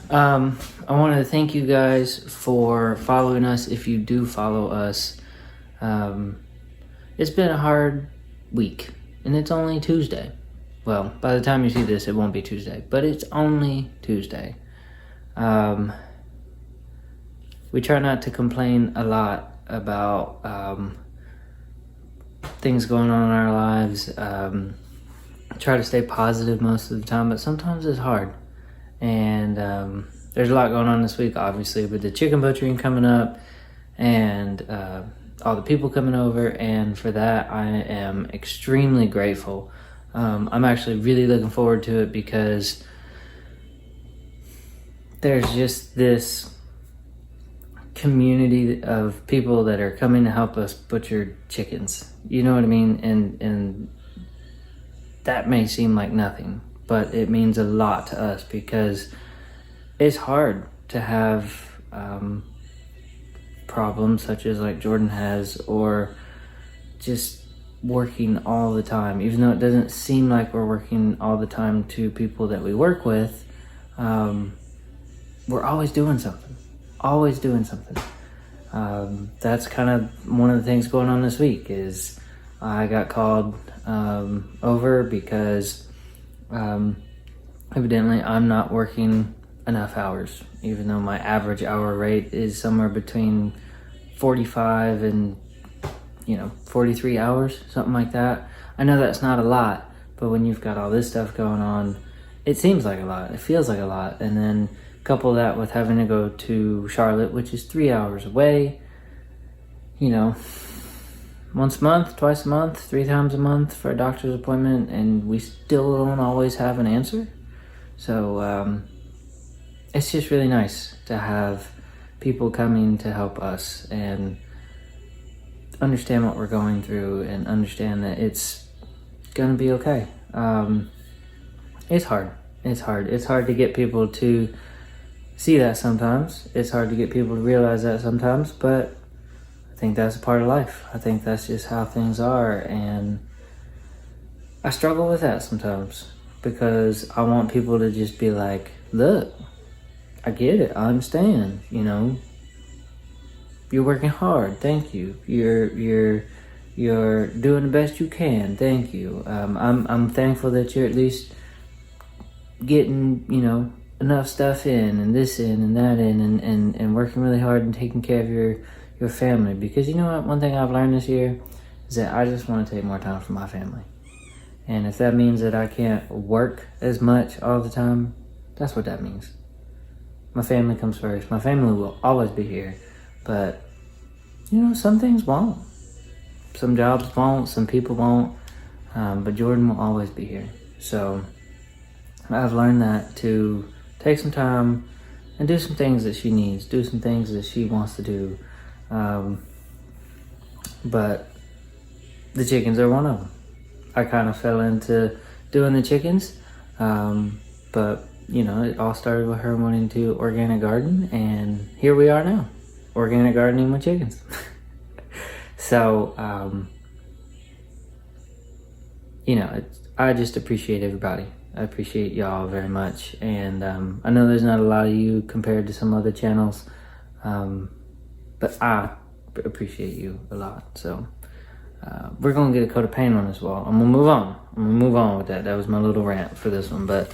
I wanted to thank you guys for following us. If you do follow us, it's been a hard week, and it's only Tuesday. Well, by the time you see this, it won't be Tuesday, but it's only Tuesday. We try not to complain a lot about things going on in our lives. Try to stay positive most of the time, but sometimes it's hard. And there's a lot going on this week, obviously, with the chicken butchering coming up and all the people coming over. And for that, I am extremely grateful. I'm actually really looking forward to it because there's just this community of people that are coming to help us butcher chickens. You know what I mean? And that may seem like nothing, but it means a lot to us because it's hard to have problems such as like Jordan has, or just working all the time, even though it doesn't seem like we're working all the time to people that we work with. We're always doing something. That's kind of one of the things going on this week is I got called over because evidently I'm not working enough hours, even though my average hour rate is somewhere between 45 and 43 hours, something like that. I know that's not a lot, but when you've got all this stuff going on, it seems like a lot, it feels like a lot. And then couple that with having to go to Charlotte, which is 3 hours away, once a month, twice a month, 3 times a month for a doctor's appointment, and we still don't always have an answer. So it's just really nice to have people coming to help us and understand what we're going through and understand that it's gonna be okay. It's hard to get people to see that sometimes. It's hard to get people to realize that sometimes, but I think that's a part of life. I think that's just how things are, and I struggle with that sometimes because I want people to just be like, look, I get it, I understand, you're working hard, thank you. You're doing the best you can, thank you. I'm thankful that you're at least getting, enough stuff in and this in and that in and working really hard and taking care of your family. Because you know what, one thing I've learned this year is that I just want to take more time for my family. And if that means that I can't work as much all the time, that's what that means. My family comes first. My family will always be here. But, some things won't. Some jobs won't, some people won't. But Jordan will always be here. So I've learned that to take some time and do some things that she needs, do some things that she wants to do. But the chickens are one of them. I kind of fell into doing the chickens, but it all started with her wanting to organic garden, and here we are now, organic gardening with chickens. So, I just appreciate everybody. I appreciate y'all very much, and I know there's not a lot of you compared to some other channels, but I appreciate you a lot. So we're gonna get a coat of paint on this wall. I'm gonna move on with that. That was my little rant for this one, but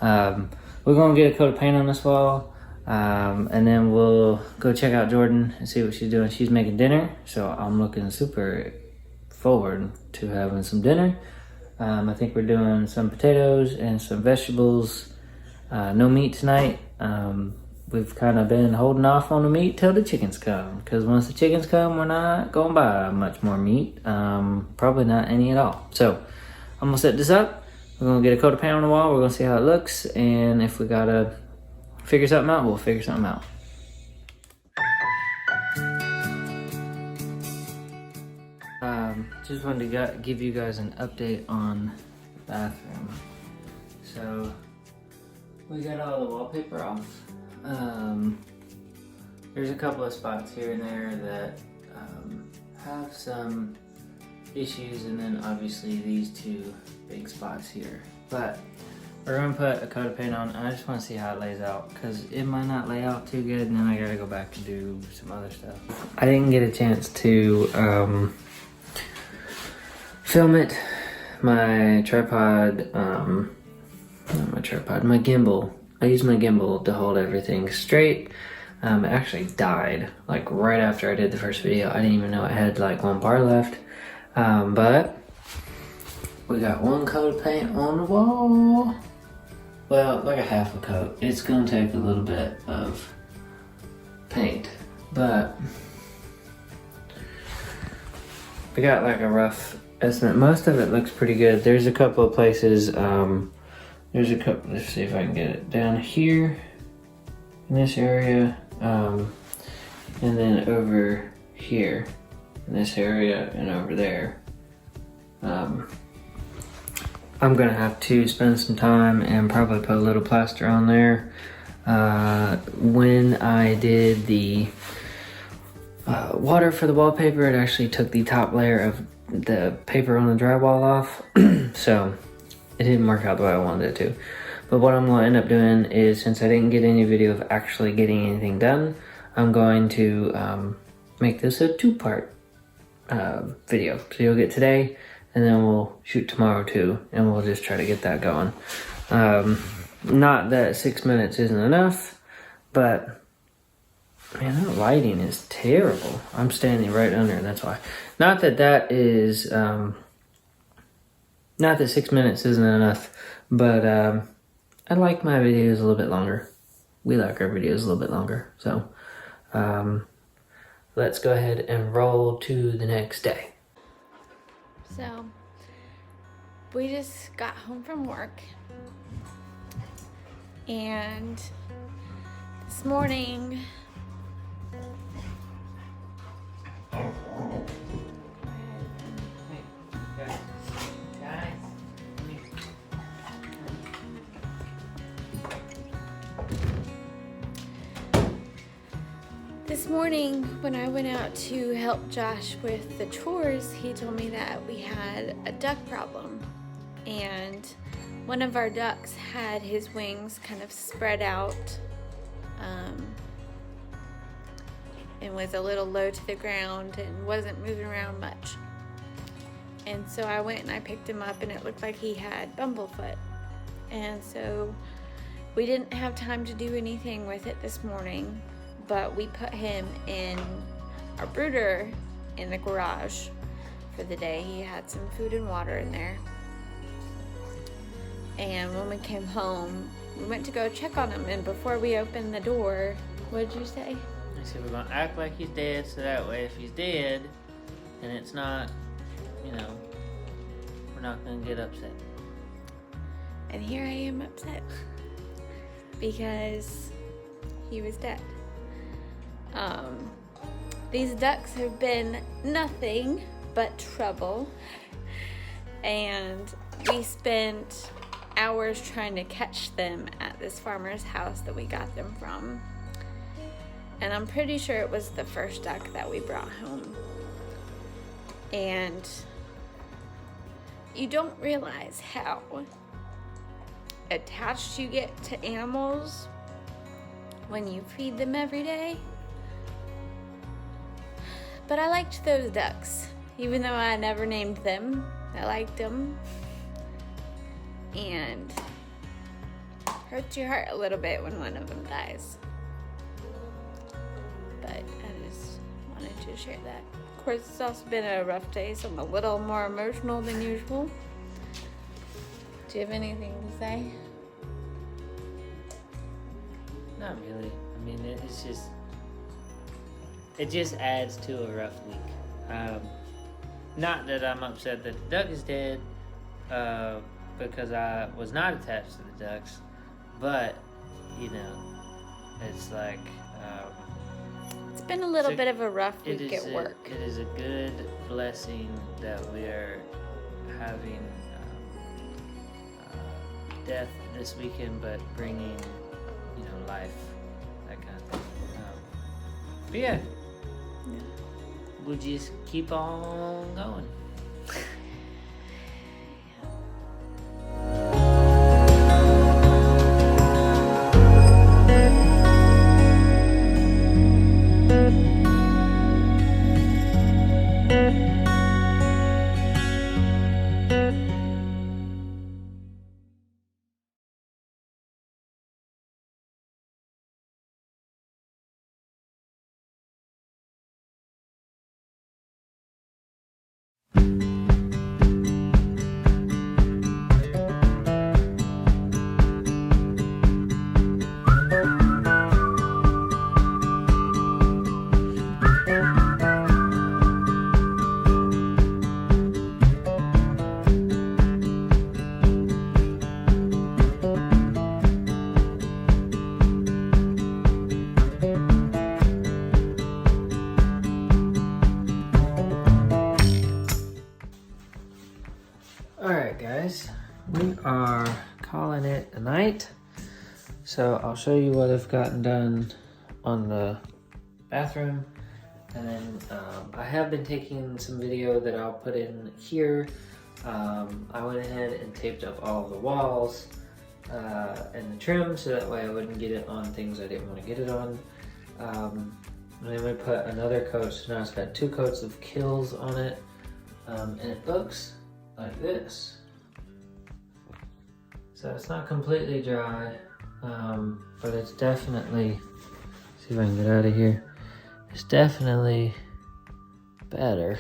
we're gonna get a coat of paint on this wall, and then we'll go check out Jordan and see what she's doing. She's making dinner, so I'm looking super forward to having some dinner. I think we're doing some potatoes and some vegetables. No meat tonight. We've kind of been holding off on the meat till the chickens come, because once the chickens come, we're not going to buy much more meat. Probably not any at all. So I'm going to set this up. We're going to get a coat of paint on the wall. We're going to see how it looks, and if we got to figure something out, we'll figure something out. Just wanted to give you guys an update on the bathroom. So we got all the wallpaper off. There's a couple of spots here and there that have some issues, and then obviously these two big spots here. But We're gonna put a coat of paint on. I just want to see how it lays out because it might not lay out too good, and then I gotta go back and do some other stuff. I didn't get a chance to film it. My tripod, not my tripod, my gimbal. I used my gimbal to hold everything straight. It actually died like right after I did the first video. I didn't even know it had like one bar left, but we got one coat of paint on the wall. Well, like a half a coat. It's gonna take a little bit of paint, but we got like a rough estimate. Most of it looks pretty good. There's a couple of places, there's a couple, let's see if I can get it down here in this area, and then over here in this area and over there. I'm gonna have to spend some time and probably put a little plaster on there. When I did the water for the wallpaper, it actually took the top layer of the paper on the drywall off, so it didn't work out the way I wanted it to. But what I'm gonna end up doing is, since I didn't get any video of actually getting anything done, I'm going to make this a two-part video. So you'll get today, and then we'll shoot tomorrow too, and we'll just try to get that going. Not that 6 minutes isn't enough, but man, that lighting is terrible. I'm standing right under, that's why. Not that that is, not that 6 minutes isn't enough, but I like my videos a little bit longer. We like our videos a little bit longer, so let's go ahead and roll to the next day. So, we just got home from work, and this morning, when I went out to help Josh with the chores, he told me that we had a duck problem, and one of our ducks had his wings kind of spread out and was a little low to the ground and wasn't moving around much. And so I went and I picked him up, and it looked like he had bumblefoot. And so we didn't have time to do anything with it this morning, but we put him in our brooder in the garage for the day. He had some food and water in there. And when we came home, we went to go check on him, and before we opened the door, what did you say? I said we're gonna act like he's dead, so that way if he's dead and it's not, you know, we're not gonna get upset. And here I am upset because he was dead. These ducks have been nothing but trouble, and we spent hours trying to catch them at this farmer's house that we got them from. And I'm pretty sure it was the first duck that we brought home. And you don't realize how attached you get to animals when you feed them every day. But I liked those ducks, even though I never named them. I liked them. And it hurts your heart a little bit when one of them dies. But I just wanted to share that. Of course, it's also been a rough day, so I'm a little more emotional than usual. Do you have anything to say? Not really. I mean, it just adds to a rough week. Not that I'm upset that the duck is dead, because I was not attached to the ducks, but, you know, it's like... it's been a little bit of a rough week at work. It is a good blessing that we are having death this weekend, but bringing, you know, life, that kind of thing. But yeah, we'll just keep on going. are calling it a night. So I'll show you what I've gotten done on the bathroom. And then I have been taking some video that I'll put in here. I went ahead and taped up all of the walls and the trim so that way I wouldn't get it on things I didn't want to get it on. And then we put another coat, so now it's got 2 coats of Kills on it. And it looks like this. So it's not completely dry, but it's definitely, see if I can get out of here. It's definitely better.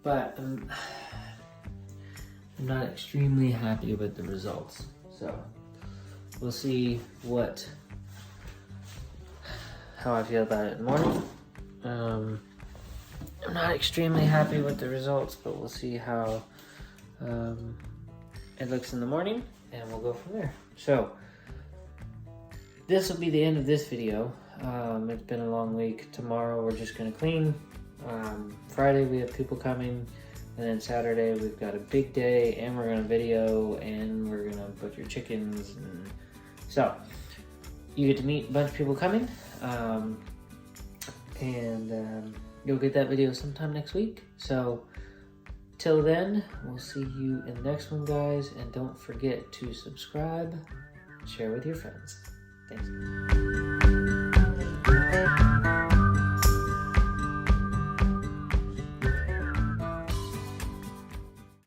But I'm not extremely happy with the results. So we'll see how I feel about it in the morning. I'm not extremely happy with the results, but we'll see how it looks in the morning, and we'll go from there. So this will be the end of this video. It's been a long week. Tomorrow we're just gonna clean. Friday we have people coming, and then Saturday we've got a big day, and we're gonna video, and we're gonna butcher chickens, and so you get to meet a bunch of people coming, and you'll get that video sometime next week. So till then, we'll see you in the next one, guys, and don't forget to subscribe, share with your friends. Thanks.